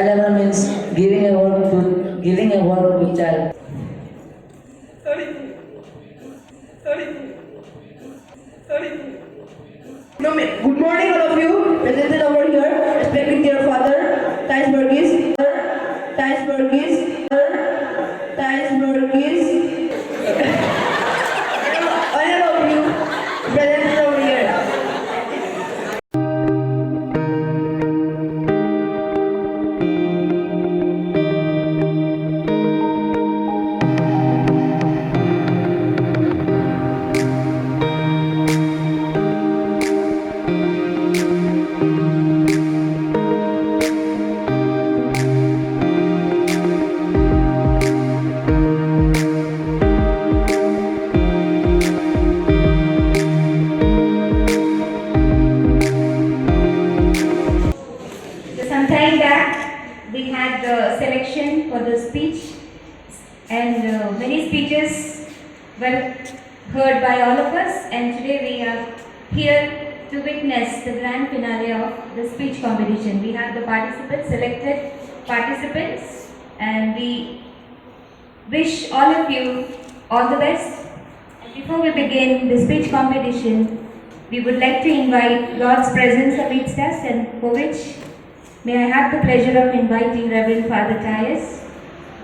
level means giving a work to child. No, good morning, all of you. Presented over here, respecting dear father, Tious verghese, Tious verghese, Tious verghese. All of you, presented over here. Some time back, we had the selection for the speech, and many speeches were heard by all of us. And today we are here to witness the grand finale of the speech competition. We have the participants, selected participants, and we wish all of you all the best. And before we begin the speech competition, we would like to invite God's presence amidst us, and for which may I have the pleasure of inviting Reverend Father Tious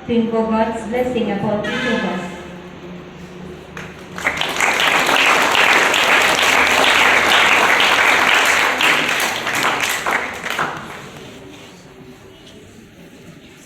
to invoke God's blessing upon each of us.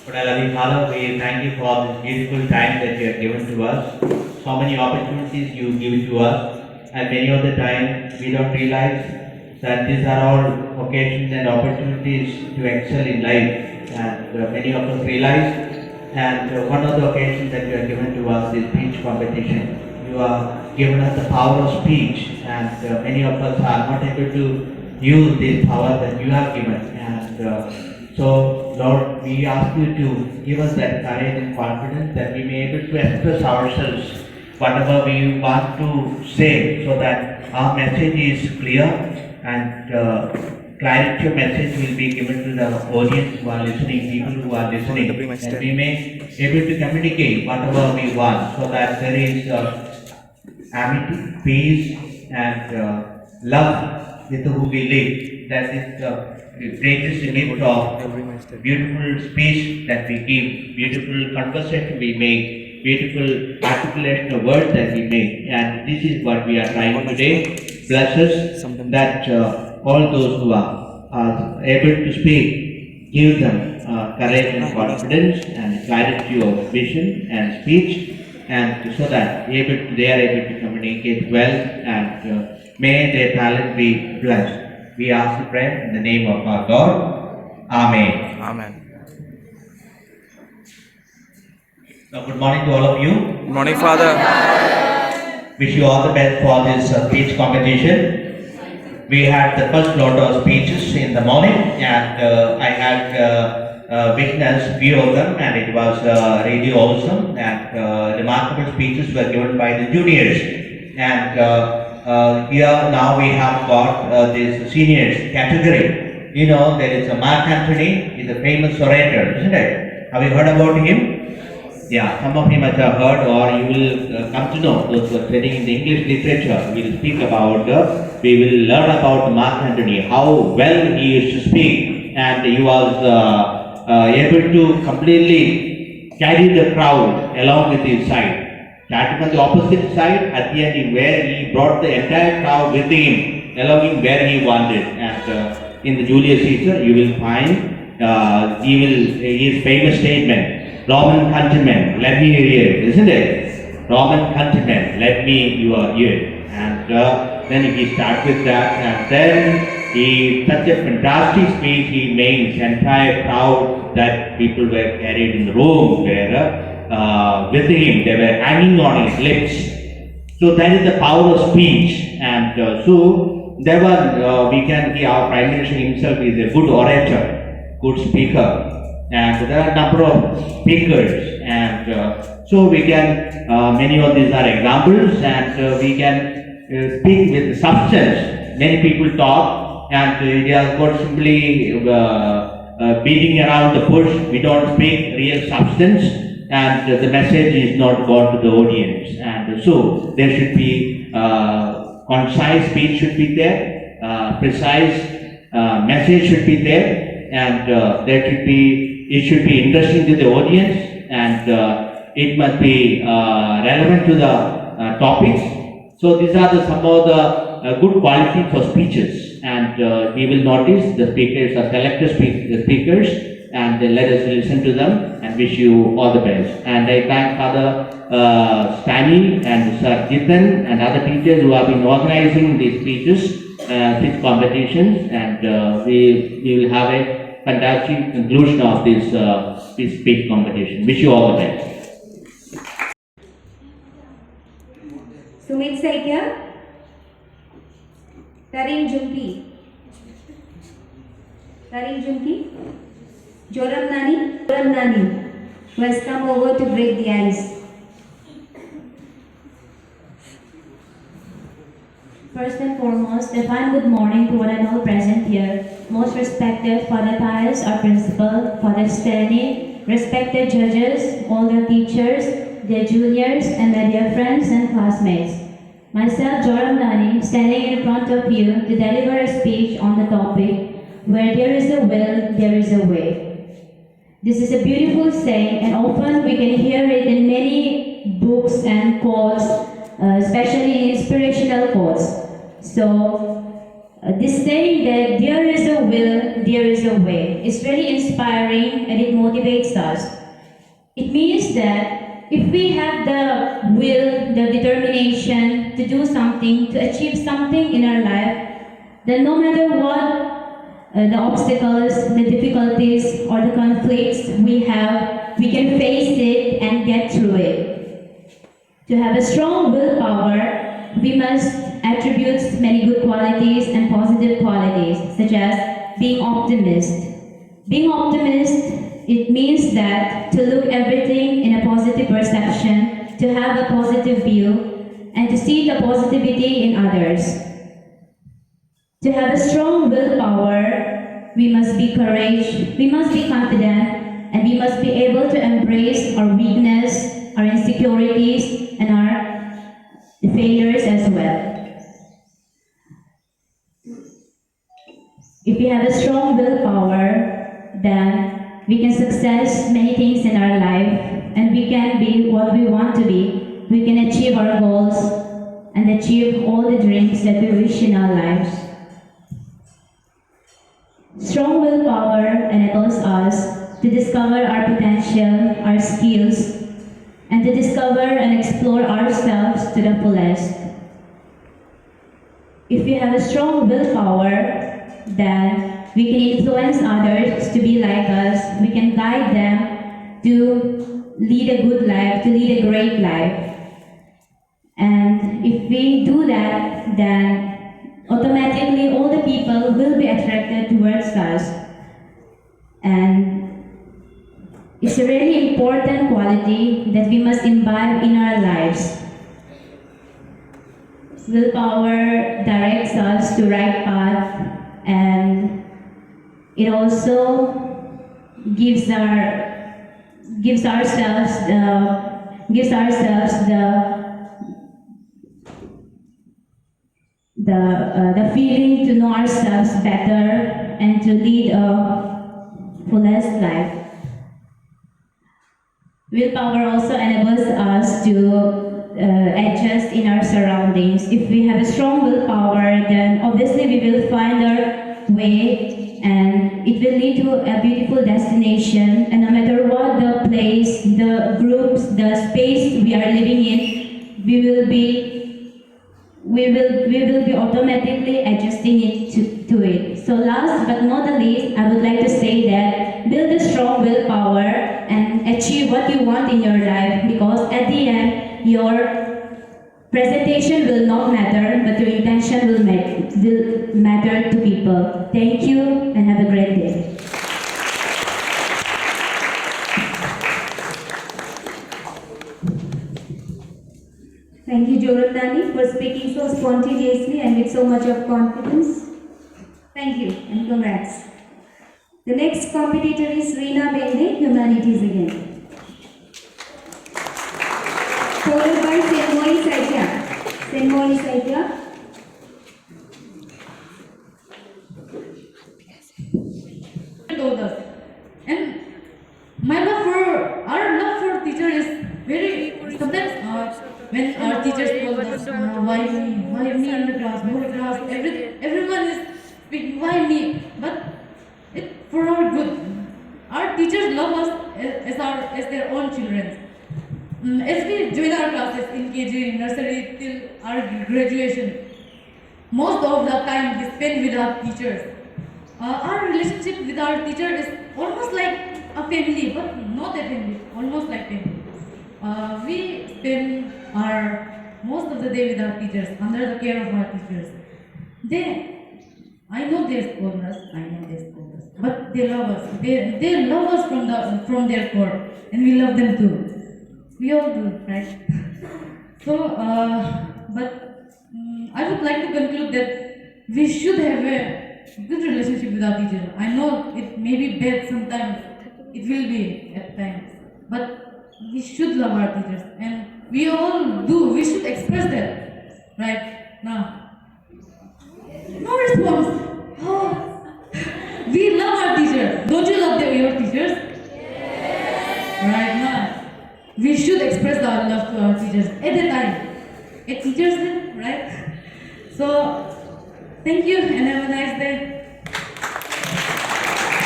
But our loving Father, we thank you for this beautiful time that you have given to us. So many opportunities you give to us, and many of the time we don't realize that these are all occasions and opportunities to excel in life, and many of us realize. And one of the occasions that you have given to us is speech competition. You have given us the power of speech, and many of us are not able to use this power that you have given. And so, Lord, we ask you to give us that courage and confidence that we may be able to express ourselves whatever we want to say, so that our message is clear, and clarity of message will be given to the audience who are listening, people who are listening, and we may be able to communicate whatever we want, so that there is amity, peace, and love with who we live. That is the greatest gift of beautiful speech that we give, beautiful conversation we make, beautiful articulation of words that we make, and this is what we are trying today. Bless us that all those who are able to speak, give them courage and confidence and clarity of vision and speech, and so that they are able to communicate well, and may their talent be blessed. We ask the prayer in the name of our God. Amen. Amen. Good morning to all of you. Good morning, Father. Wish you all the best for this speech competition. We had the first lot of speeches in the morning, and I had witnessed few of them, and it was really awesome, and remarkable speeches were given by the juniors. And here now we have got this seniors category. You know, there is a Mark Antony, he's a famous orator, isn't it? Have you heard about him? Yeah, some of you might have heard, or you will come to know. Those who are studying in the English literature, we will speak about, we will learn about Mark Antony, how well he used to speak, and he was able to completely carry the crowd along with his side. Starting on the opposite side, at the end where he brought the entire crowd with him, along him where he wanted. And in the Julius Caesar, you will find his famous statement, Roman countrymen, let me hear, isn't it? Roman countrymen, let me your ear. And then he starts with that, and then he such a fantastic speech he made. The entire crowd that people were carried in the room were with him, they were hanging on his lips. So that is the power of speech. And so there were, we can see our Prime Minister himself is a good orator, good speaker. And there are a number of speakers, and so we can, many of these are examples, and we can speak with substance. Many people talk, and they have got simply beating around the bush. We don't speak real substance, and the message is not gone to the audience. And so there should be concise speech should be there, precise message should be there, and it should be interesting to the audience, and it must be relevant to the topics. So these are some of the good qualities for speeches, and we will notice the speakers are selected speakers, and let us listen to them and wish you all the best. And I thank Father Stanley and Sir Jitan and other teachers who have been organizing these speeches, speech competitions, and we will have a fantastic conclusion of this speech competition. Wish you all the best. Sumit Saikya, Tarim Jumpi, Joram Nani, who has come over to break the ice. First and foremost, a fine good morning to one and all present here. Most respected Father Tious, our principal, Father Stanley, respected judges, all the teachers, their juniors, and my dear friends and classmates. Myself, Joram Nani, standing in front of you to deliver a speech on the topic, where there is a will, there is a way. This is a beautiful saying, and often we can hear it in many books and quotes, especially in inspirational quotes. So, this saying that there is a will, there is a way, is very inspiring and it motivates us. It means that if we have the will, the determination to do something, to achieve something in our life, then no matter what the obstacles, the difficulties, or the conflicts we have, we can face it and get through it. To have a strong willpower, we must attribute many good qualities and positive qualities, such as being optimist. Being optimist, it means that to look everything in a positive perception, to have a positive view, and to see the positivity in others. To have a strong willpower, we must be courageous, we must be confident, and we must be able to embrace our weakness, our insecurities, and our failures as well. If we have a strong willpower, then we can success many things in our life, and we can be what we want to be. We can achieve our goals and achieve all the dreams that we wish in our lives. Strong willpower enables us to discover our potential, our skills, and to discover and explore ourselves to the fullest. If we have a strong willpower, then we can influence others to be like us. We can guide them to lead a good life, to lead a great life. And if we do that, then automatically all the people will be attracted towards us. And it's a really important quality that we must imbibe in our lives. Willpower directs us to right path, and it also gives ourselves the feeling to know ourselves better and to lead a fullest life. Willpower also enables us to adjust in our surroundings. If we have a strong willpower, then obviously we will find our way, and it will lead to a beautiful destination. And no matter what the place, the groups, the space we are living in, we will be automatically adjusting it to it. So last but not the least, I would like to say that build a strong willpower and achieve what you want in your life, because at the end, your presentation will not matter, but your intention will matter to people. Thank you and have a great day. Thank you, Joram for speaking so spontaneously and with so much of confidence. Thank you and congrats. The next competitor is Reena Bende, Humanities again. Followed by Senmoi Saitya. Senmoi Saitya. Told us. And our love for teacher is very, sometimes when our teachers told us, why me in the class, whole class, everyone is speaking, why me? But it for our good. Our teachers love us as their own children. As we join our classes in KG, nursery till our graduation, most of the time we spend with our teachers. Our relationship with our teacher is almost like a family, but not a family, almost like family. We spend our most of the day with our teachers, under the care of our teachers. I know they scold us, but they love us. They love us from their core, and we love them too. We all do, right? So, I would like to conclude that we should have a good relationship with our teacher. I know it may be bad sometimes, it will be at times, but we should love our teachers, and we all do. We should express that, right? Now, no response. Oh, we love our teachers. Don't you love your teachers? Yes. Right now, we should express our love to our teachers at a time. A teacher's day, right? So, thank you and have a nice day.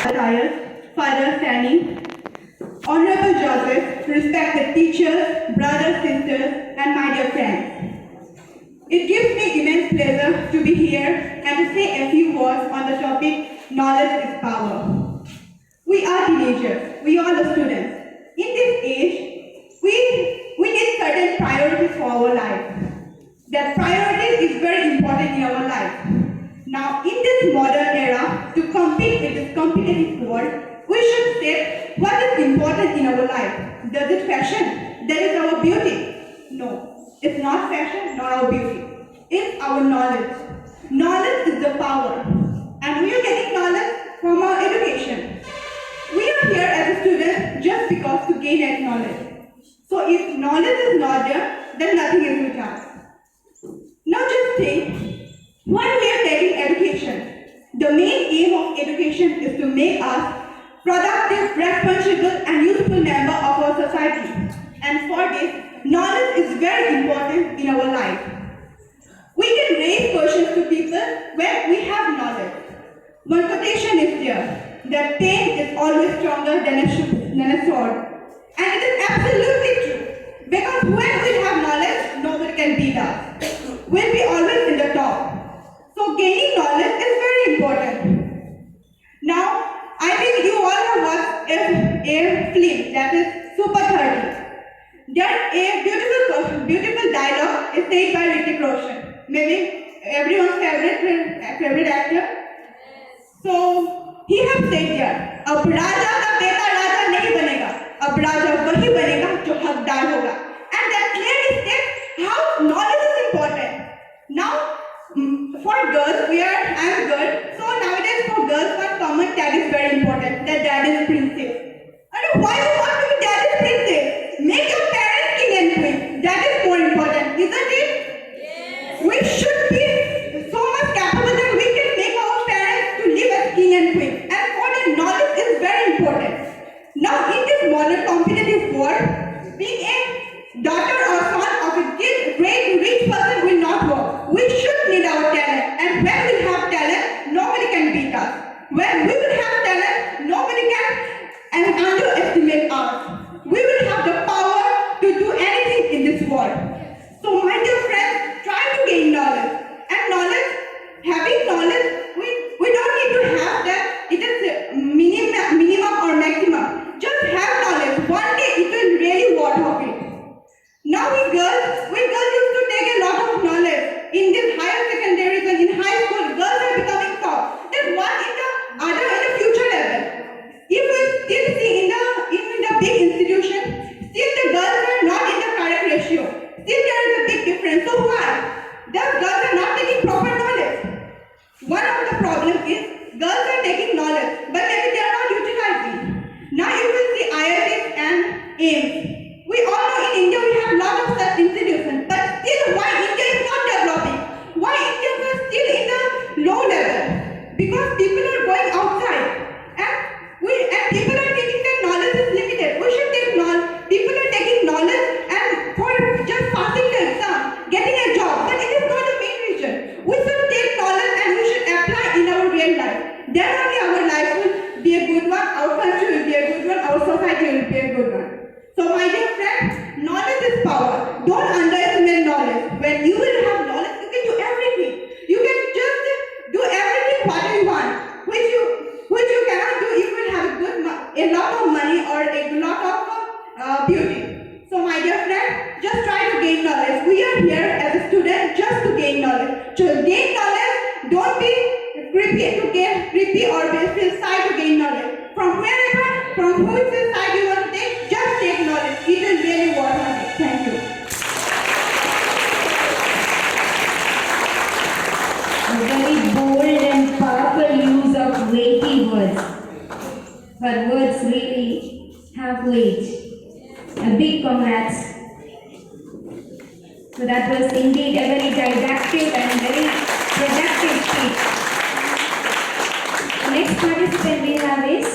Tious, Father standing. Honorable Joseph, respected teachers, brothers, sisters, and my dear friends. It gives me immense pleasure to be here and to say a few words on the topic, knowledge is power. We are teenagers, we are the students. In this age, we need certain priorities for our life. That priority is very important in our life. Now, in this modern era, to compete with this competitive world, we should say what is important in our life. Does it fashion? That is our beauty? No, it's not fashion nor our beauty. It's our knowledge. Knowledge is the power. And we are getting knowledge from our education. We are here as a student just because to gain that knowledge. So if knowledge is not there, then nothing is with us. Now just think, why we are taking education? The main aim of education is to make us productive, responsible and useful member of our society. And for this, knowledge is very important in our life. We can raise questions to people when we have knowledge. One quotation is there, that pain is always stronger than a sword. And it is absolutely true. Because when we have knowledge, nobody can beat us. We'll be always in the top. So gaining knowledge is very important. Now, I think you all have watched a film that is Super 30. There a beautiful dialogue is said by Hrithik Roshan. Maybe everyone's favorite actor. So he has said there, अब राजा का बेटा राजा नहीं बनेगा, अब राजा वही बनेगा जो हकदार होगा. And that clearly states how knowledge is important. Now, for girls, I am girl, so nowadays for girls, one common tag is very important, that dad is princess. And why you want to be dad is princess? Make your parents king and queen. That is more important, isn't it? Yes. We should be so much capable that we can make our parents to live as king and queen. And for that, knowledge is very important. Now, in this modern competitive world, being a daughter or son of a great rich person will not work. We should need our talent, and when we have talent, nobody can beat us. When we will have talent, nobody can underestimate us. We will have the power to do anything in this world. So my dear friends, try to gain knowledge. And knowledge, having knowledge, we don't need to have that, it is minimum or maximum. Just have knowledge. One day it will really worth of it. Now we girls used to take a lot of knowledge. In this higher secondaries and in high school, girls are becoming top. Then what in the future level? If we still see aims. We all know in India we have a lot of such institutions, but still why India is not developing? Why India is still in the low level? Because people are going outside and people are taking that knowledge is limited. We should take knowledge. People are taking knowledge and for just passing the exam, getting a job, but it is not the main reason. We should take knowledge and we should apply in our real life. Then only our life will be a good one, our country will be a good one, our society will be a good one. So my dear friends, knowledge is power. Don't underestimate knowledge. When you will have knowledge, you can do everything. You can just do everything what you want, which you cannot do if you have a lot of money or a lot of beauty. So my dear friends, just try to gain knowledge. We are here as a student just to gain knowledge. So gain knowledge, don't be creepy or feel shy to gain knowledge. From wherever, from which side you want to take, just take knowledge. It will really work on it. Thank you. A very bold and powerful use of weighty words. But words really have weight. A big congrats. So that was indeed a very didactic and very productive speech. The next participant we have is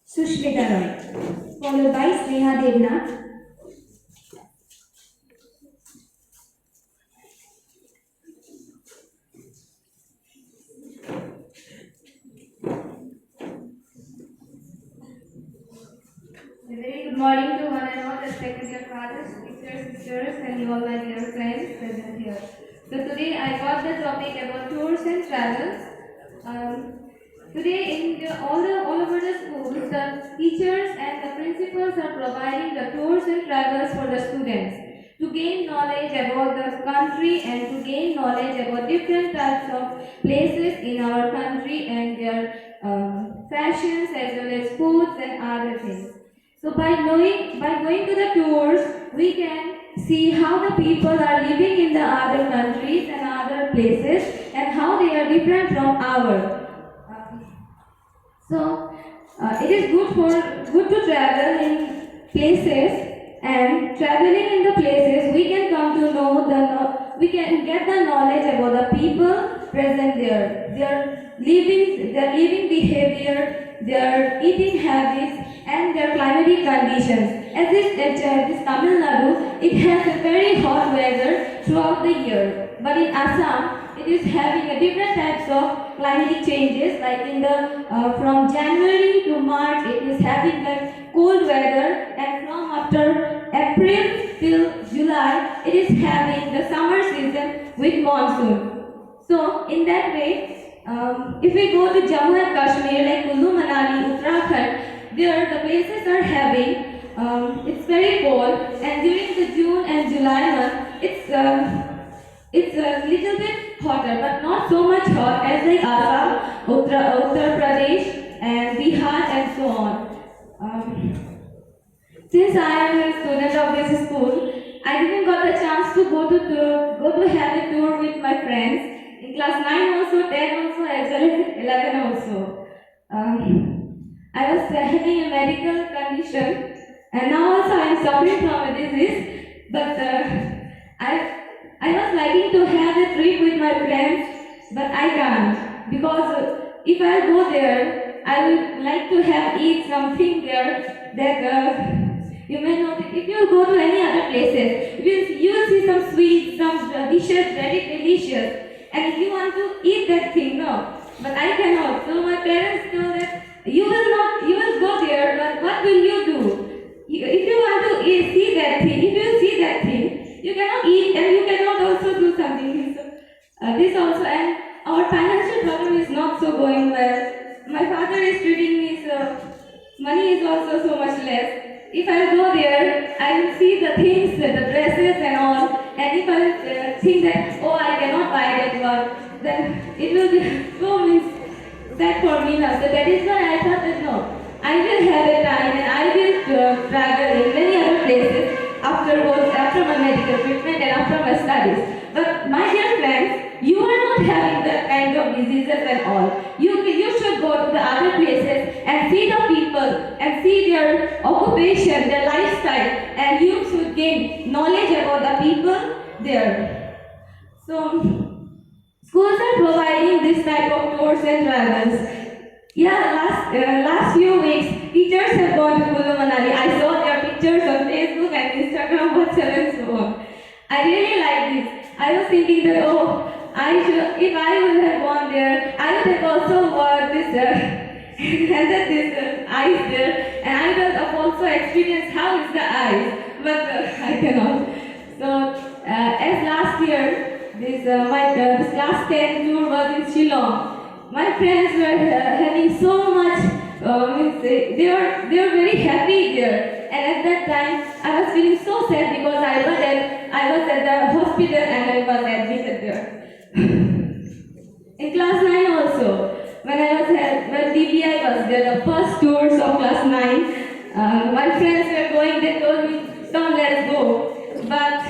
Sushmita Roy, followed by Sneha Devnath. A very good morning to one and all, respected dear fathers, sisters, and all my dear friends present here. So today I got the topic about tours and travels. Today all over the schools, the teachers and the principals are providing the tours and travels for the students to gain knowledge about the country and to gain knowledge about different types of places in our country and their fashions as well as foods and other things. So by going to the tours, we can see how the people are living in the other countries and other places and how they are different from our. It is good to travel in places, and traveling in the places we can come to know we can get the knowledge about the people present there, their living behavior, their eating habits, and their climatic conditions. As this Tamil Nadu, it has a very hot weather throughout the year, but in Assam, it is having a different types of climatic changes. Like in the from January to March, it is having like cold weather, and from after April till July, it is having the summer season with monsoon. So in that way, if we go to Jammu and Kashmir, like Kullu Manali, Uttarakhand, there the places are having it's very cold, and during the June and July month, it's a little bit hotter, but not so much hot as like Assam, Uttar Pradesh, and Bihar, and so on. Since I am a student of this school, I didn't got the chance to go to have a tour with my friends in class 9 also, 10 also, as well as 11 also. I was having a medical condition, and now also I am suffering from a disease, but I was liking to have a trip with my friends, but I can't, because if I go there, I would like to eat something there that you may know. If you go to any other places, you will see some sweets, some dishes, very delicious, and if you want to eat that thing, no, but I cannot. So my parents know that you will go there, but what will you do? If you want to see that thing, if you see that thing, you cannot eat, and you cannot also do something. So, this also, and our financial problem is not so going well. My father is treating me, so money is also so much less. If I go there, I will see the things, the dresses and all, and if I think that, oh, I cannot buy that one, then it will be so sad for me now. So that is why I thought that no, I will have a time and I will travel in many other places after my medical treatment and after my studies. But my dear friends, you are not not having that kind of diseases and all. You should go to the other places and see the people and see their occupation, their lifestyle, and you should gain knowledge about the people there. So, schools are providing this type of tours and travels. Yeah, last few weeks, teachers have gone to Kulu Manali. I saw their pictures on Facebook and Instagram, WhatsApp, and so on. I really like this. I was thinking that, oh, if I would have gone there, I would have also worn this, had this ice there, and I would have also experienced how is the ice, but I cannot. So, as last year, this last 10 tour was in Shillong. My friends were having so much, they were very happy there. And at that time, I was feeling so sad because I was at the hospital and I was admitted there. In class 9 also, when DBI was there, the first tours of class 9, my friends were going, they told me, come, let's go. But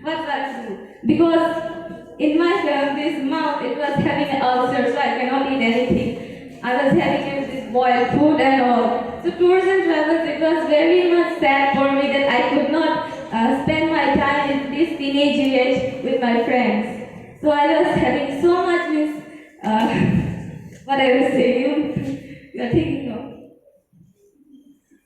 what I do? Because in my this mouth, it was having an ulcer, so I cannot eat anything. I was having this boiled food and all. So tours and travels, it was very much sad for me that I could not spend my time in this teenage age with my friends. So I was having so much what I was saying, you are thinking of.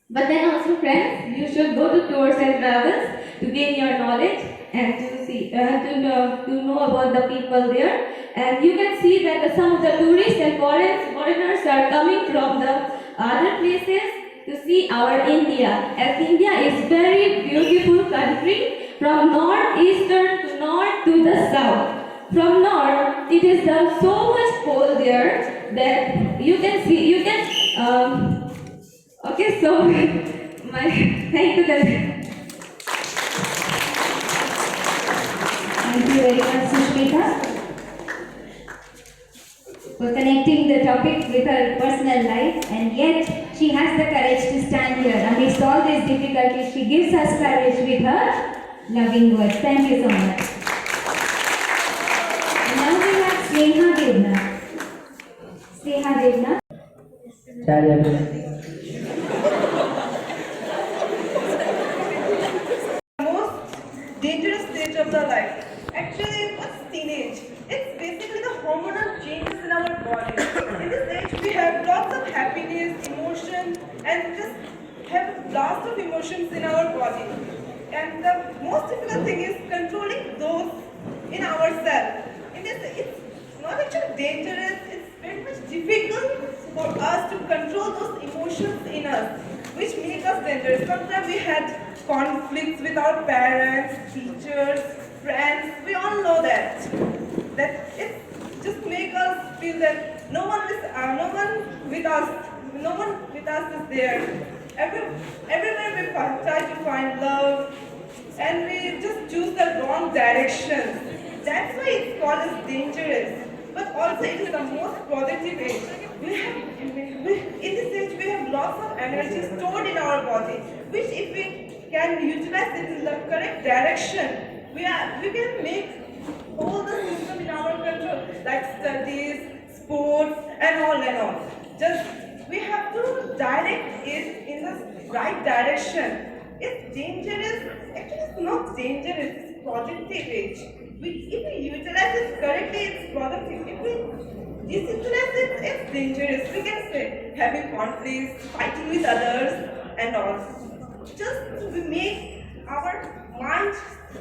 But then also friends, you should go to tours and travels to gain your knowledge and to see, to know about the people there. And you can see that some of the tourists and foreigners are coming from the other places to see our India. As India is very beautiful country from northeastern to north to the south. From north, it is so much cold there that you can see, okay, so thank you. Thank you very much, Sushmita, for connecting the topic with her personal life, and yet she has the courage to stand here amidst all these difficulties. She gives us courage with her loving words. Thank you so much. And now we have Sneha Devna. Sneha Devna. Most dangerous stage of the life. Actually, what's teenage? It's basically the hormonal changes in our body. In this age, we have lots of happiness, emotion, and just have lots of emotions in our body. And the most difficult thing is controlling those in ourselves. In this, it's not actually dangerous. It's very much difficult for us to control those emotions in us, which make us dangerous. Sometimes we had conflicts with our parents, teachers, friends. We all know that it just makes us feel that no one with us is there. Everywhere we try to find love, and we just choose the wrong direction. That's why it's called as dangerous. But also it is the most positive age. In this age we have lots of energy stored in our body, which if we can utilize it in the correct direction, we can make all the system in our control, like studies, sports, and all. Just we have to direct it in the right direction. It's dangerous. Actually, it's not dangerous. It's positive age. If we utilize it correctly, it's productive. If we disutilize it, it's dangerous. We can say having conflicts, fighting with others, and all. Just we make our mind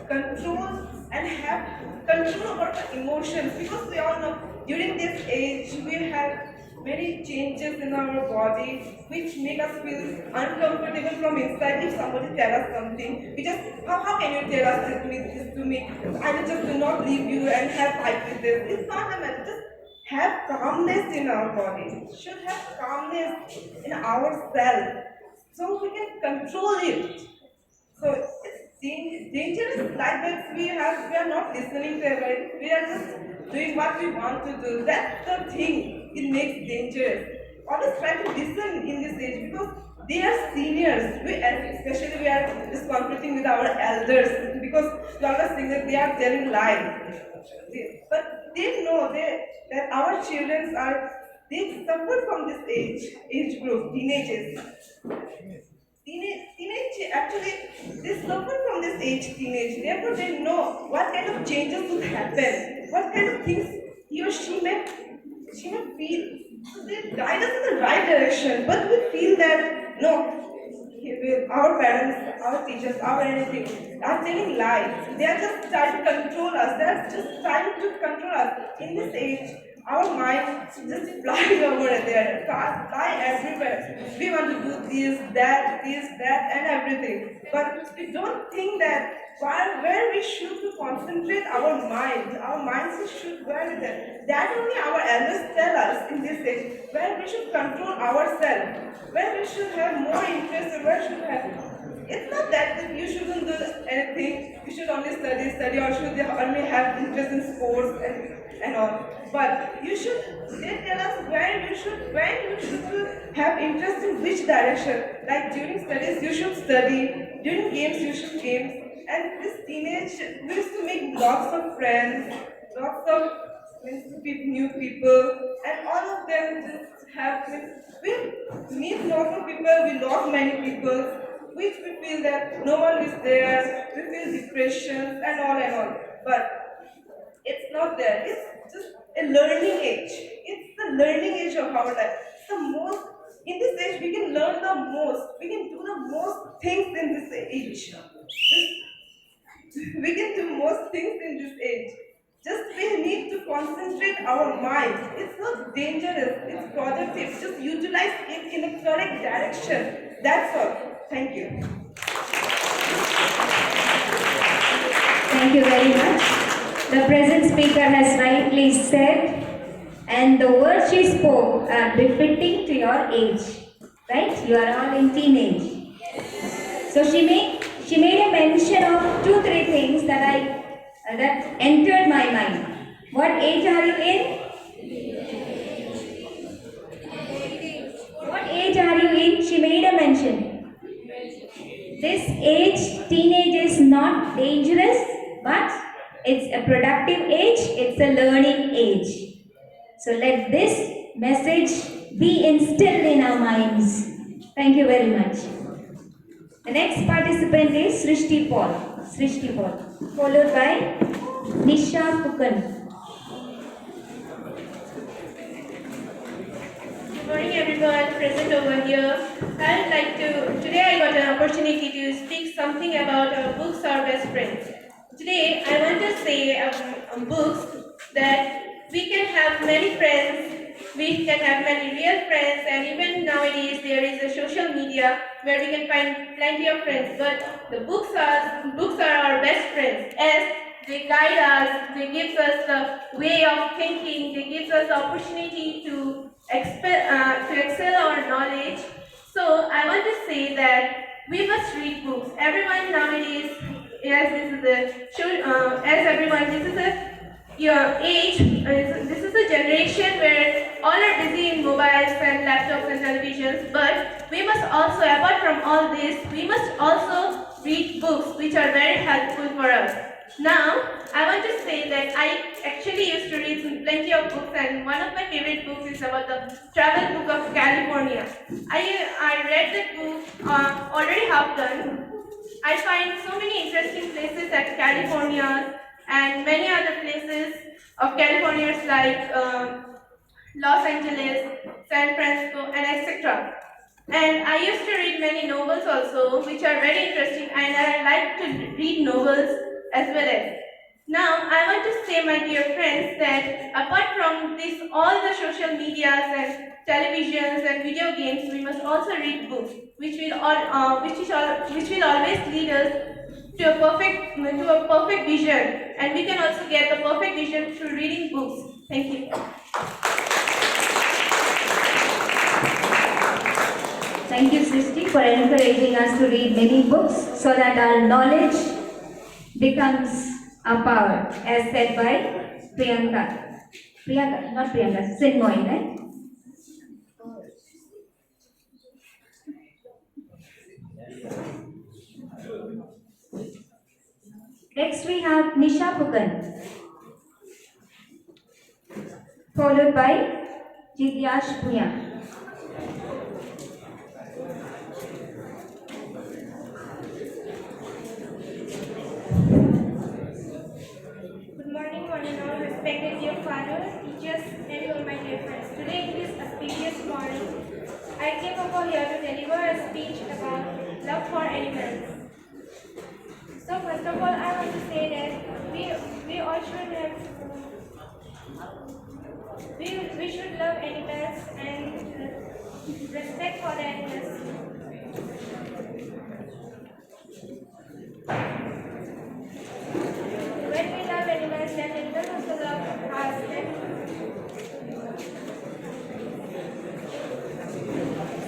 control and have control over the emotions, because we all know during this age we have many changes in our body which make us feel uncomfortable from inside. If somebody tells us something, we just, how can you tell us this to me? I will just do not leave you and have fight with this. It's not a matter. Just have calmness in our body. We should have calmness in ourselves so we can control it. So it's dangerous like that. We are not listening to everybody. We are just doing what we want to do. That's the thing. It makes dangerous. Always try to listen in this age, because they are seniors. Especially we are just conflicting with our elders, because we always think that they are telling lies. But they know that our children they suffer from this age group, teenagers. Teenage actually they suffer from this age teenage. Therefore, they know what kind of changes would happen, what kind of things he or she may feel. So they guide us in the right direction. But we feel that no, our parents, our teachers, our anything are telling lies. They are just trying to control us. They are just trying to control us. In this age, our mind just flying over there, fly everywhere. We want to do this, that, and everything. But we don't think that where we should to concentrate our minds should where is it? That only our elders tell us in this age, where we should control ourselves, where we should have more interest, or where should have. It's not that you shouldn't do anything, you should only study, or should only have interest in sports and all. But they tell us when you should have interest in which direction. Like during studies, you should study, during games, you should games. And this teenage, we used to make lots of friends, lots of new people, and all of them just have, we meet lots of people, we lost many people, which we feel that no one is there, we feel depression and all. But it's not there, it's just a learning age. It's the learning age of our life. It's the most, in this age, we can learn the most, we can do the most things in this age. We can do most things in this age. Just we need to concentrate our mind. It's not dangerous, it's productive. Just utilize it in a correct direction. That's all. Thank you. Thank you very much. The present speaker has rightly said, and the words she spoke are befitting to your age. Right? You are all in teenage. So she made a mention of 2-3 things that entered my mind. What age are you in? What age are you in? She made a mention. This age, teenage, is not dangerous, but it's a productive age, it's a learning age. So let this message be instilled in our minds. Thank you very much. The next participant is Srishti Paul, followed by Nisha Pukan. Good morning everyone present over here. Today I got an opportunity to speak something about books are best friends. Today I want to say books that we can have many friends, we can have many real friends, and even nowadays there is a social media where we can find plenty of friends. But the books are our best friends as they guide us, they give us the way of thinking, they give us the opportunity to excel our knowledge. So I want to say that we must read books. Everyone nowadays, this is a your age, this is a generation where all are busy in mobiles and laptops and televisions, but we must also, apart from all this, we must also read books which are very helpful for us. Now, I want to say that I actually used to read plenty of books, and one of my favorite books is about the travel book of California. I read that book already half done. I find so many interesting places at California and many other places of California like Los Angeles, San Francisco, and etc. And I used to read many novels also, which are very interesting, and I like to read novels as well as. Now, I want to say, my dear friends, that apart from this, all the social medias and televisions and video games, we must also read books, which will always lead us to a perfect vision, and we can also get the perfect vision through reading books. Thank you. Thank you, Srishti, for encouraging us to read many books so that our knowledge becomes our power, as said by Priyanka. Not Priyanka, Sinmoy, right? Next we have Nisha Pukan. followed by Xavier'S Bhuya. Good morning, one and all, respected dear fathers, teachers, and all my dear friends. Today, in this auspicious morning, I came over here to deliver a speech about love for animals. So, first of all, I want to say that we all should have we should love animals and respect for the animals. When we love animals, then animals also love us.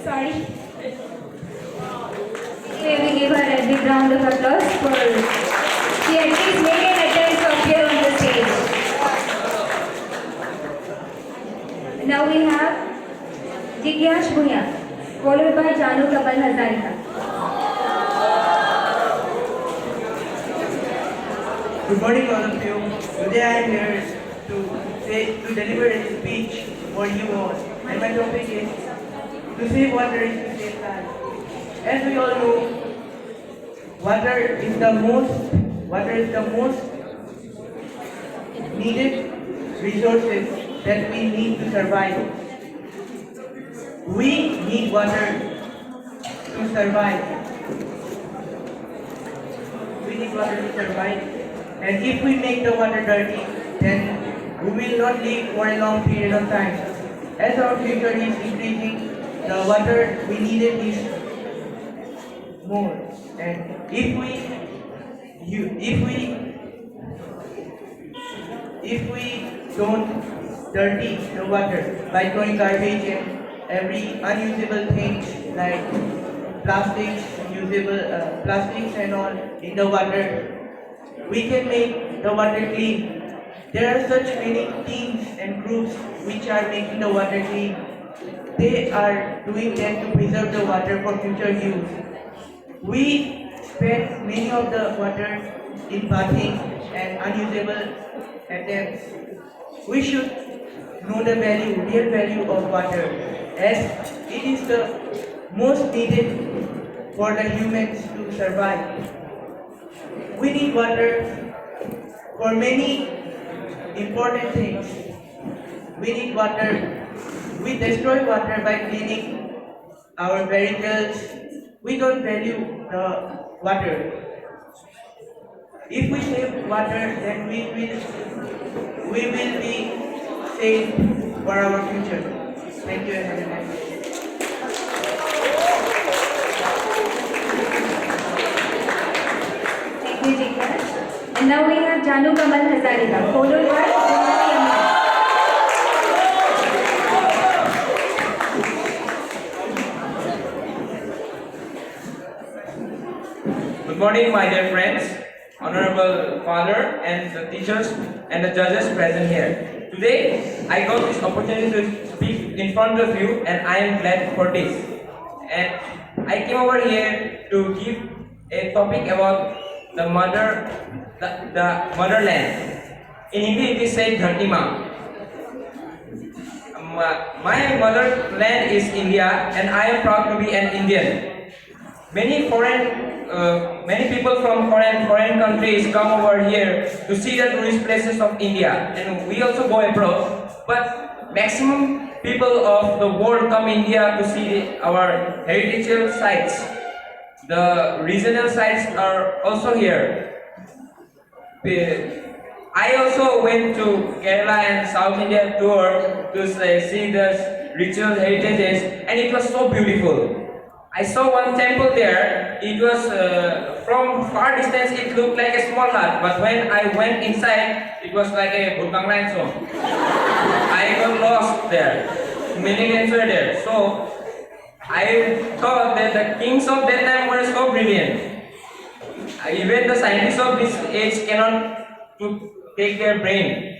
Sorry. May we give her a big round of applause for she at least made an attempt to appear on the stage. Now we have Xavier'S Bhuya, followed by Janu Kamal Hazarika. Good morning, all of you. Today I am here to deliver a speech for you all, and my topic is to save water is to save life. As we all know, water is the most needed resources that we need to survive. We need water to survive. We need water to survive. And if we make the water dirty, then we will not live for a long period of time. As our future is increasing, the water we needed is more. And if we don't dirty the water by throwing garbage and every unusable things like plastics and all in the water, we can make the water clean. There are such many teams and groups which are making the water clean. They are doing that to preserve the water for future use. We spend many of the water in bathing and unusable items. We should know the real value of water, as it is the most needed for the humans to survive. We need water for many important things. We need water. We destroy water by cleaning our vehicles. We don't value the water. If we save water, then we will be safe for our future. Thank you and have a nice day. Thank you, Xavier'S. And now we have Janu Kamal Hazarika, followed by Harmutty. Good morning, my dear friends, honorable father, and the teachers and the judges present here. Today, I got this opportunity to speak in front of you, and I am glad for this. And I came over here to give a topic about the motherland. In Hindi, it is said Dharti Maa. My motherland is India, and I am proud to be an Indian. Many people from foreign countries come over here to see the tourist places of India, and we also go abroad. But maximum people of the world come India to see our heritage sites. The regional sites are also here. I also went to Kerala and South India tour to see the ritual heritages, and it was so beautiful. I saw one temple there. It was from far distance. It looked like a small hut, but when I went inside, it was like a Bhutanglan song. I got lost there. Many names were there. So I thought that the kings of that time were so brilliant. Even the scientists of this age cannot take their brain.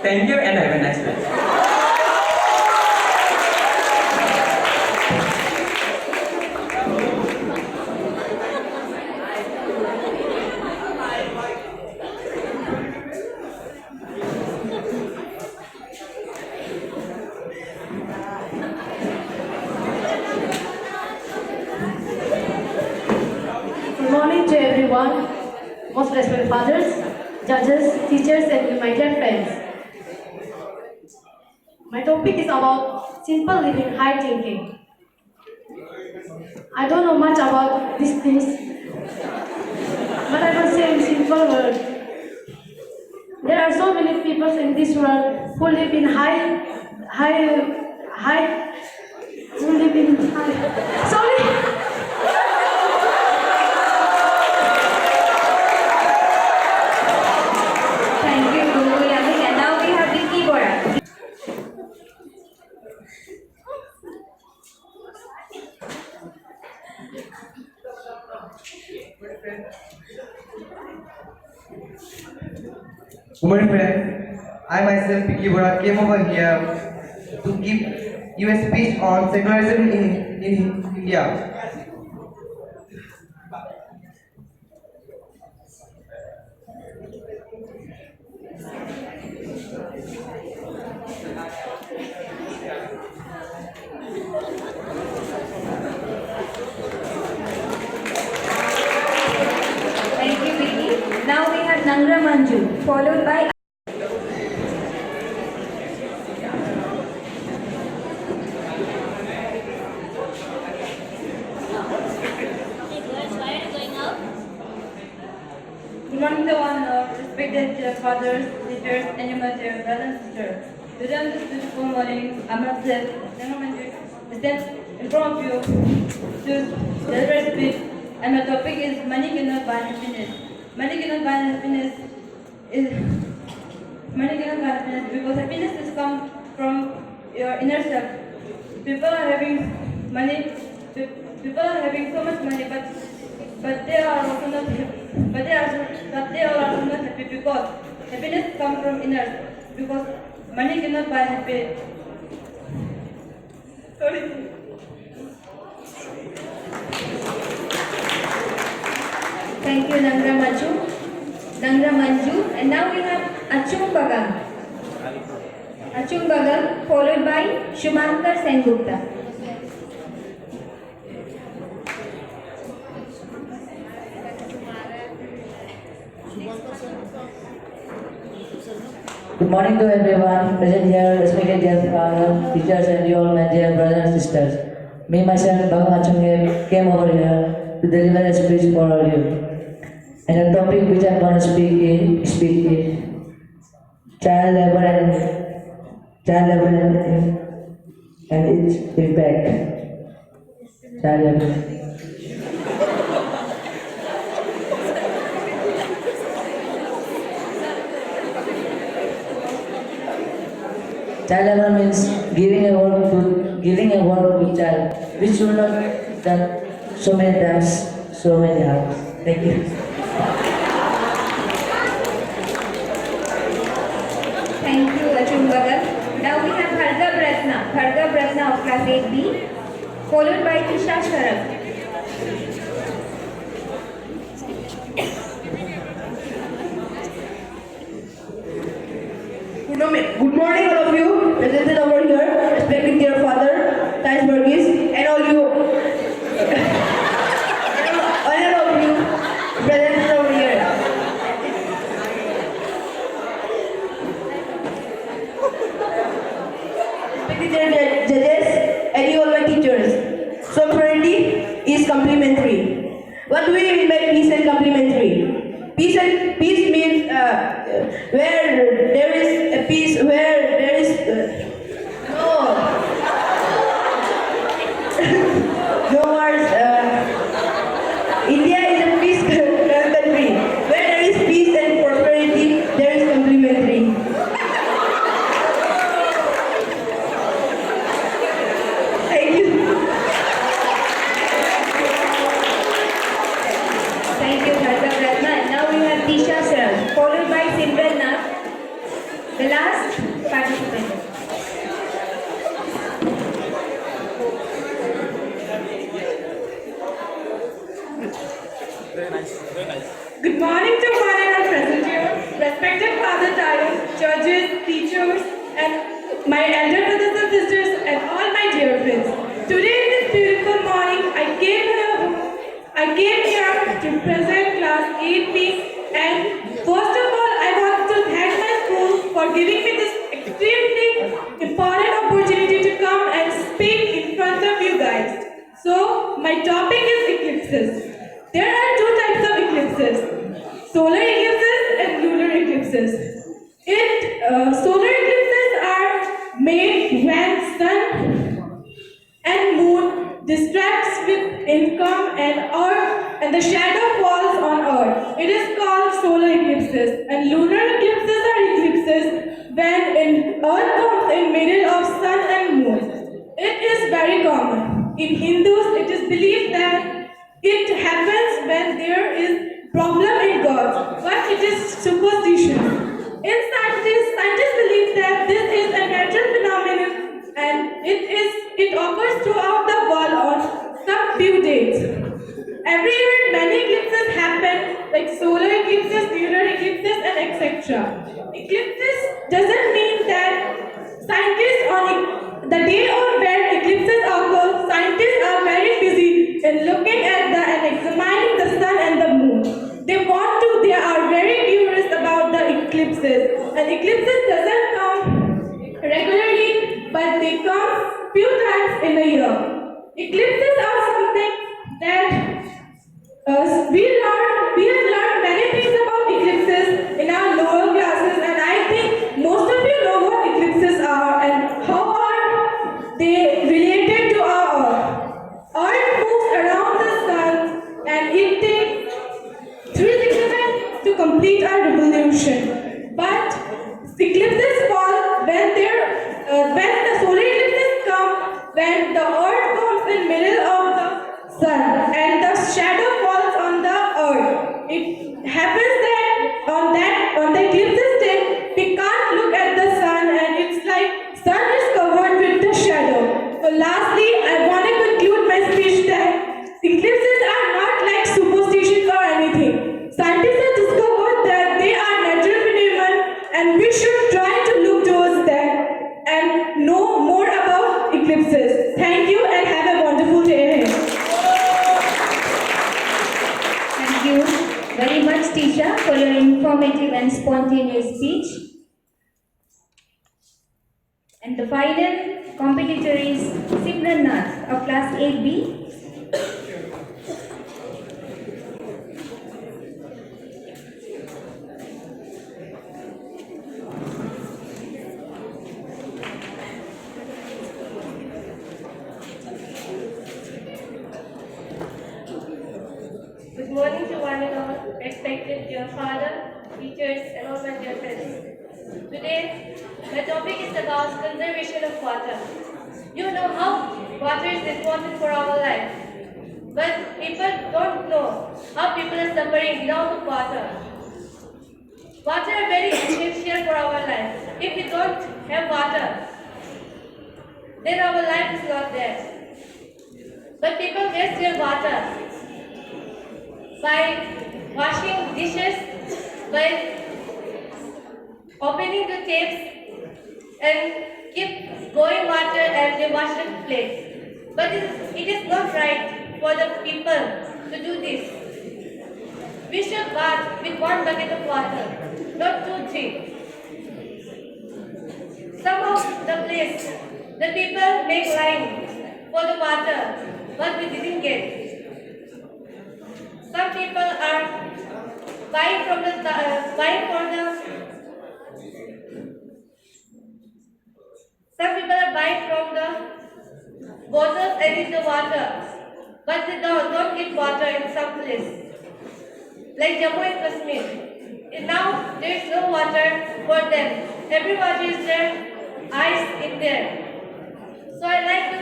Thank you and have a nice day. everyone, most respected fathers, judges, teachers, and my dear friends. My topic is about simple living, high thinking. I don't know much about these things, but I will say in simple words. There are so many people in this world who live in sorry. Thank you, Guru Yamik. And now we have the keyboard. Good morning, friends. I myself, Vicky Bora, came over here to give you a speech on secularism in India. Thank you, Vicky. Now we have Nangra Manju, followed by Good morning to one respected fathers, teachers, and your brothers and sisters. Today on this beautiful morning, I must say, I stand in front of you to deliver a speech, and my topic is money cannot buy happiness. Money cannot buy happiness because happiness is come from your inner self. People are having money, people are having so much money, but they are also not happy. But they are also not happy because happiness comes from inner. Because money cannot buy happiness. Sorry. thank you, Nangra Manju. And now we have Achung Bagam, followed by Shumankar Sengupta. Good morning to everyone present here, respected dear father, teachers, and you all my dear brothers and sisters. Me, myself, Bhagwan Achung, came over here to deliver a speech for all you. And the topic which I'm going to speak is child labor and its impact. Child labor. Child labor means giving a work to child, which should not be done so many times, so many hours. Thank you. Thank you, Achung Bagam. Now we have Bhargav Ratna of class 8B, followed by Tisha Sharaf. Good morning, all of you presented over here, respected dear father, Tious, verghese, and all you, all of you presented over here. Respected judges and you all my teachers. So purity is complementary. What do we mean by peace and complementary? Peace means where there is a peace, where there is no wars. India is a peace country. Where there is peace and prosperity, there is complementary. Thank you. Thank you, Bhargav Ratna. And now we have Tisha Sharaf, followed by Simran Nath, the last participant. Good morning to one and all present here, respected Father Tious, judges, teachers, and my elder brothers and sisters, and all my dear friends. Today in this beautiful morning, I came here to present class my topic is eclipses. There are two types of eclipses, solar eclipses and lunar eclipses. Solar eclipses are made when sun and moon distracts with income and earth and the shadow falls on earth. It is called solar eclipses. And lunar eclipses are eclipses when earth comes in middle of sun and moon. It is very common. In Hindus, it is believed that it happens when there is problem in God, but it is superstition. In scientists believe that this is a natural phenomenon and it occurs throughout the world on some few days. Every year many eclipses happen like solar eclipses, lunar eclipses and etc. Eclipses doesn't mean that scientists on the day of when eclipses occur, scientists are very busy in looking at and examining the sun and the moon. They are very curious about the eclipses. And eclipses doesn't come regularly, but they come few times in a year. Eclipses are something that we have learned many things about eclipses in our lower classes, and I think most of you know what eclipses are and how are they related to our Earth. Earth moves around the sun and it takes 365 to complete our revolution. But eclipses fall when the solar eclipses come, when the earth comes in middle of the sun and the shadow falls on the earth. It happens that on the eclipses day we can't look at the sun and it's like sun is covered with the shadow. So lastly, I want to conclude my speech that eclipses are not like superstitions or anything. Scientists have discovered that they are natural phenomena and we should try to look towards them and know more about eclipses. Thank you and have a wonderful day ahead. Thank you very much, Tisha, for your informative and spontaneous speech. And the final competitor is Simran Nath of class 8B. Good morning to one and all, respected dear father, teachers, and all my dear friends. Today, my topic is about conservation of water. You know how water is important for our life, but people don't know how people are suffering without water. Water is very essential for our life. If we don't have water, then our life is not there. But people waste their water by washing dishes, by opening the taps and keep going water and they wash the plates. But it is not right for the people to do this. We should bath with one bucket of water, not 2, 3. Some of the place, the people make line for the water, but we didn't get. Some people are buying for the bottles and in the water, but they don't get water in some place, like Jammu and Kashmir. And now there is no water for them. Every water is there, ice in there. So I like to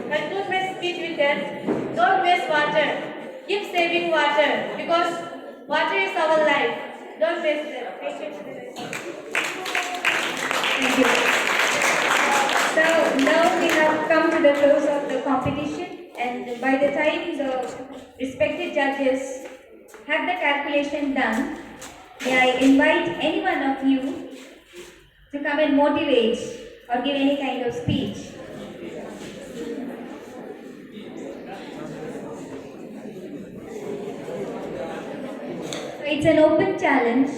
conclude my speech with that. Don't waste water. Keep saving water because water is our life. Don't waste it. Thank you. Thank you. So now we have come to the close of the competition, and by the time the respected judges have the calculation done, may I invite any one of you to come and motivate or give any kind of speech. It's an open challenge.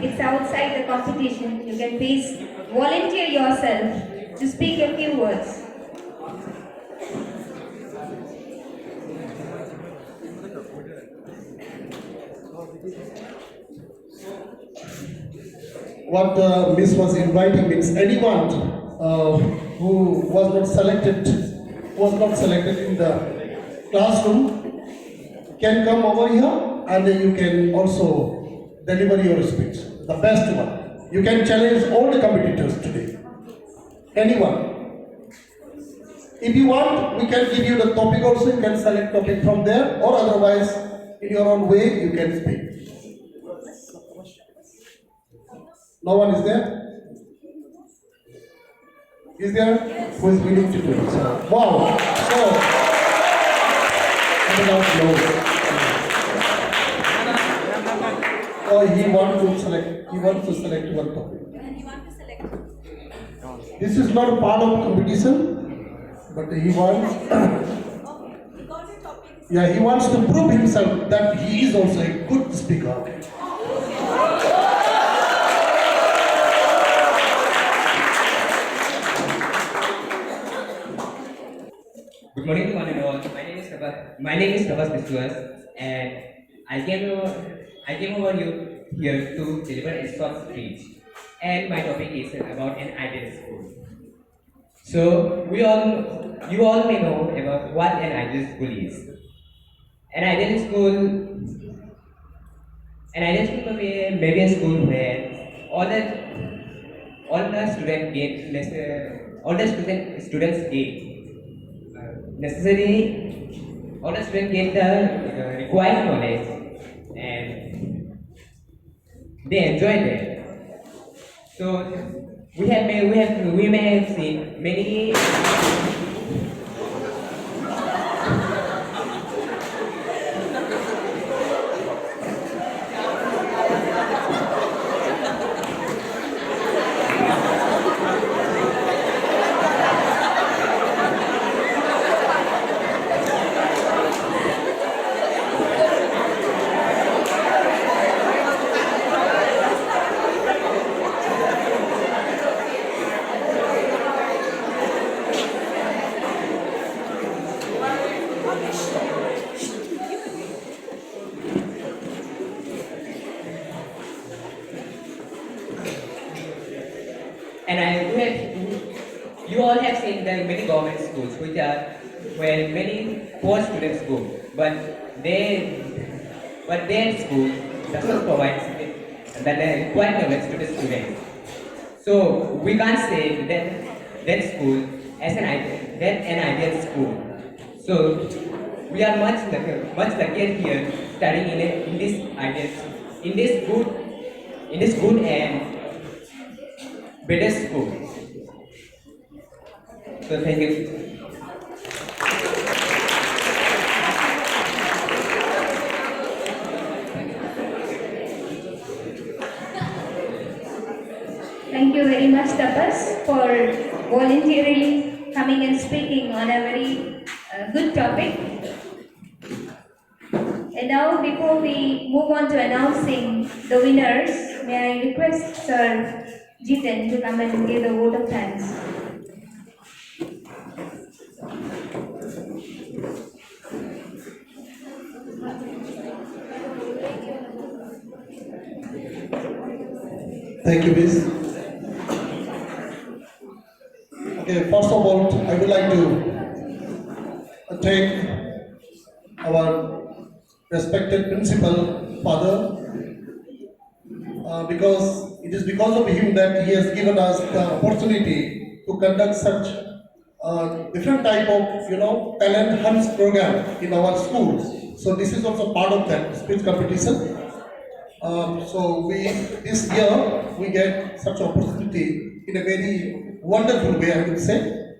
It's outside the competition. You can please volunteer yourself to speak a few words. what Miss was inviting means anyone who was not selected in the classroom can come over here and you can also deliver your speech, the best one. You can challenge all the competitors today. Anyone. If you want, we can give you the topic also. You can select topic from there, or otherwise, in your own way, you can speak. No one is there? Is there? Who is willing to do it? So, wow! So, oh, he wants to select. He wants to select one topic. This is not a part of competition, but he wants. Yeah, he wants to prove himself that he is also a good speaker. Good morning to one and all. My name is Tious, and I came over here to deliver a short speech. And my topic is about an ideal school. So you all may know about what an ideal school is. An ideal school may be a school where all the students gain necessarily all the students get the required knowledge and they enjoy that. So we may have seen many you all have seen the many government schools which are where many poor students go, but their school does not provide the required knowledge to the students. So we can't say that school as an ideal school. So we are much luckier here studying in this good and better school. So thank you. Thank you very much, Tapas, for voluntarily coming and speaking on a very good topic. And now, before we move on to announcing the winners, may I request Sir Jiten to come and give a vote of thanks. Thank you, Miss. Okay, first of all, I would like to thank our respected principal, Father, because it is because of him that he has given us the opportunity to conduct such different type of, talent hunts program in our schools. So this is also part of that speech competition. So this year we get such opportunity in a very wonderful way, I would say.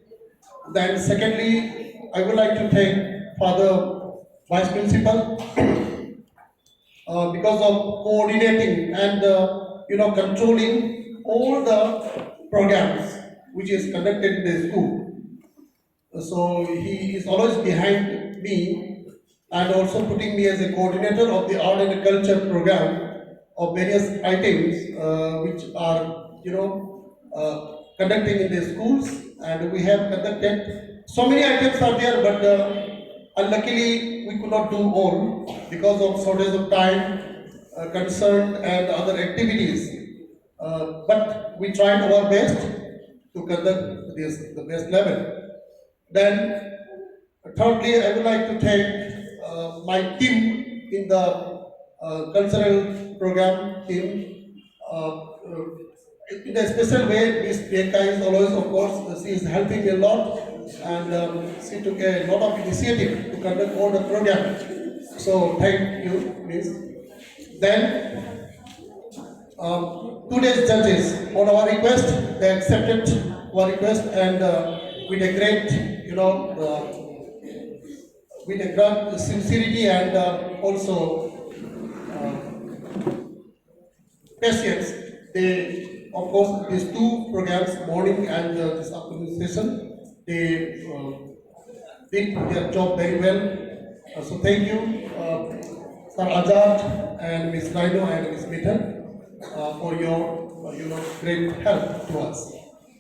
Then secondly, I would like to thank Father Vice Principal because of coordinating and controlling all the programs which is conducted in the school. So he is always behind me and also putting me as a coordinator of the art and culture program of various items which are conducting in the schools, and we have conducted so many items are there, but unluckily we could not do all because of shortage of time, concern and other activities. but we tried our best to conduct this the best level. Then, thirdly, I would like to thank my team in the cultural program team. In a special way, Miss Priyanka is always, of course, she is helping me a lot, and she took a lot of initiative to conduct all the program. So thank you, Miss. Then today's judges, on our request, they accepted our request, and with a great, with a great sincerity and also patience, they, of course, these two programs, morning and this afternoon session, they did their job very well. So thank you, Sir Azad and Ms. Rhino and Ms. Mittal for your, great help to us.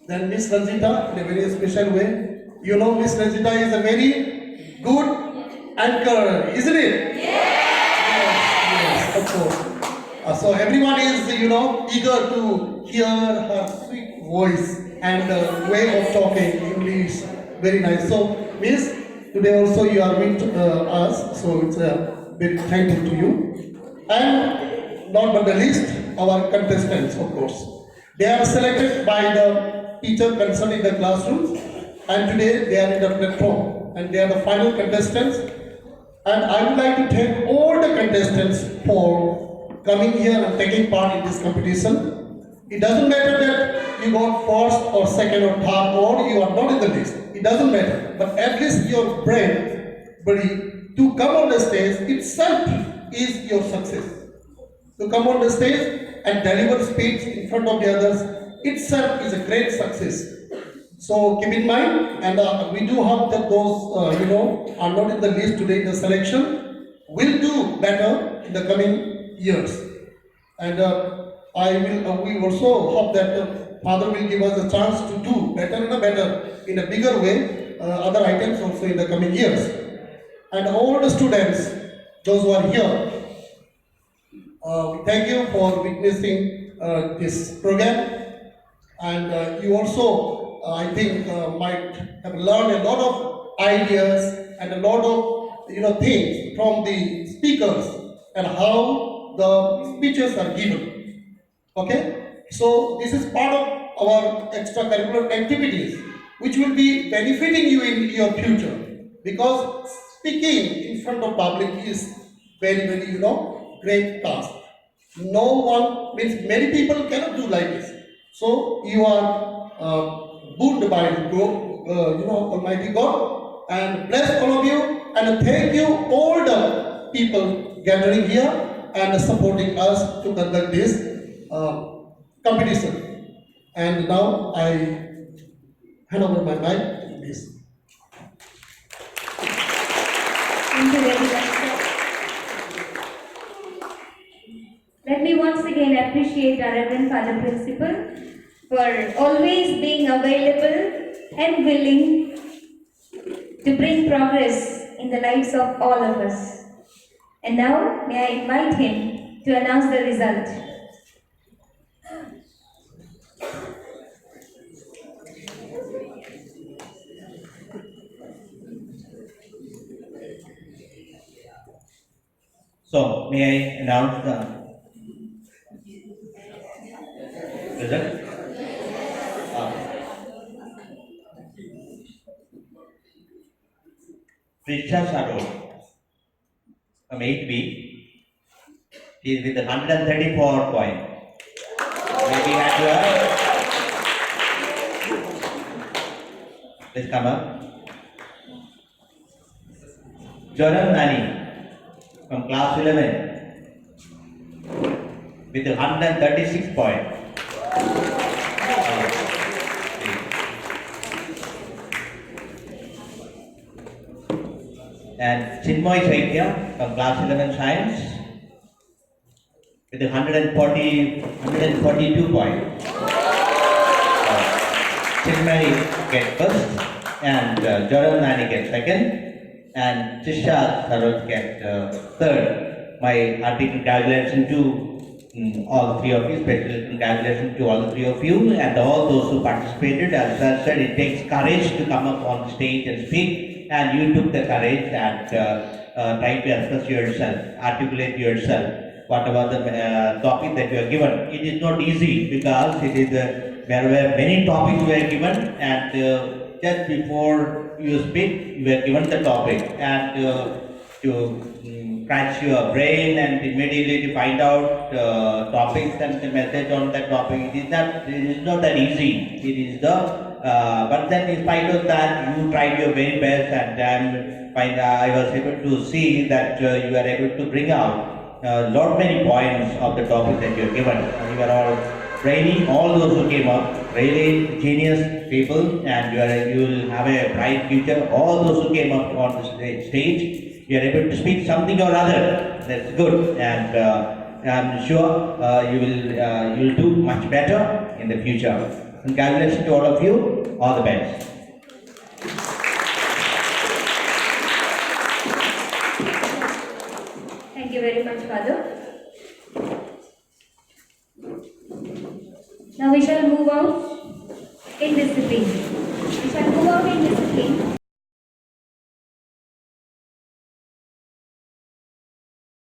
Then Ms. Ranjita, in a very special way, Ms. Ranjita is a very good anchor, isn't it? Yes, of course. So everyone is, eager to hear her sweet voice and way of talking English. Very nice. So, Miss, today also you are with us, so it's very thankful to you. And not but the least, our contestants, of course. They are selected by the teacher concerned in the classrooms, and today they are in the platform, and they are the final contestants. And I would like to thank all the contestants for coming here and taking part in this competition. It doesn't matter that you got first or second or third or you are not in the list. It doesn't matter. But at least your brave body to come on the stage itself is your success. To come on the stage and deliver speech in front of the others itself is a great success. So keep in mind, and we do hope that those are not in the list today in the selection will do better in the coming years. And we also hope that Father will give us a chance to do better and better in a bigger way, other items also in the coming years. And all the students, those who are here, we thank you for witnessing this program. And you also, I think, might have learned a lot of ideas and a lot of things from the speakers and how the speeches are given. Okay? So this is part of our extracurricular activities which will be benefiting you in your future, because speaking in front of public is very, very, great task. No one, means many people cannot do like this. So you are booned by Almighty God, and bless all of you, and thank you all the people gathering here and supporting us to conduct this competition. And now I hand over my mic to this. Thank you very much, sir. Let me once again appreciate our Reverend Father Principal for always being available and willing to bring progress in the lives of all of us. And now, may I invite him to announce the result. So, may I announce the result? Tious from 8B, she is with 134 points. Maybe at her. Please come up. Joram Nani from class 11 with 136 points. And Chinmoy Saitya from class 11 science with 142 points. Chinmoy gets first, and Joram Nani gets second, and Tious Saroj gets third. My hearty congratulations to all three of you, special congratulations to all the three of you and all those who participated. As I said, it takes courage to come up on stage and speak, and you took the courage and try to express yourself, articulate yourself, whatever the topic that you are given. It is not easy because it is there were many topics were given, and just before you speak, you were given the topic, and to scratch your brain and immediately to find out topics and the message on that topic. It is not that easy. It is but then in spite of that, you tried your very best, and I was able to see that you were able to bring out many points of the topic that you are given. You were all brainy, all those who came up, really genius people, and you will have a bright future. All those who came up on the stage, you are able to speak something or other. That's good, and I'm sure you will do much better in the future. Congratulations to all of you. All the best. Thank you very much, Father. Now we shall move out